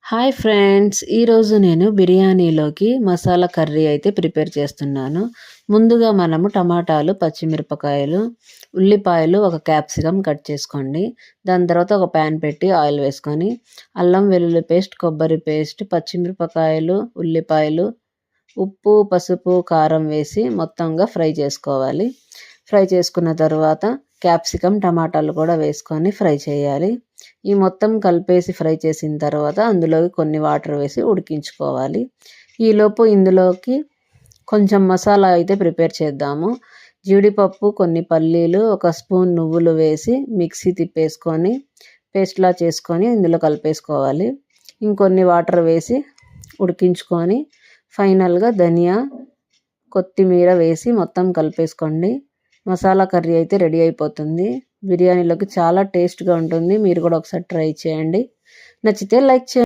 Hi friends, ఈరోజు నేను బిర్యానీలోకి మసాలా కర్రీ అయితే ప్రిపేర్ చేస్తున్నాను. ముందుగా మనము టమాటాలు, పచ్చిమిరపకాయలు, ఉల్లిపాయలు, ఒక క్యాప్సికమ్ కట్ చేసుకోండి. దాని తర్వాత ఒక ప్యాన్ పెట్టి ఆయిల్ వేసుకొని అల్లం వెల్లుల్లి పేస్ట్, కొబ్బరి పేస్ట్, పచ్చిమిరపకాయలు, ఉల్లిపాయలు, ఉప్పు, పసుపు, కారం వేసి మొత్తంగా ఫ్రై చేసుకోవాలి. ఫ్రై చేసుకున్న తర్వాత క్యాప్సికమ్, టమాటాలు కూడా వేసుకొని ఫ్రై చేయాలి. ఈ మొత్తం కలిపేసి ఫ్రై చేసిన తర్వాత అందులోకి కొన్ని వాటర్ వేసి ఉడికించుకోవాలి. ఈలోపు ఇందులోకి కొంచెం మసాలా అయితే ప్రిపేర్ చేద్దాము. జీడిపప్పు, కొన్ని పల్లీలు, ఒక స్పూన్ నువ్వులు వేసి మిక్సీ తిప్పేసుకొని పేస్ట్లా చేసుకొని ఇందులో కలిపేసుకోవాలి. ఇంకొన్ని వాటర్ వేసి ఉడికించుకొని ఫైనల్గా ధనియా, కొత్తిమీర వేసి మొత్తం కలిపేసుకోండి. మసాలా కర్రీ అయితే రెడీ అయిపోతుంది. బిర్యానీలోకి చాలా టేస్ట్గా ఉంటుంది. మీరు కూడా ఒకసారి ట్రై చేయండి. నచ్చితే లైక్ చేయండి.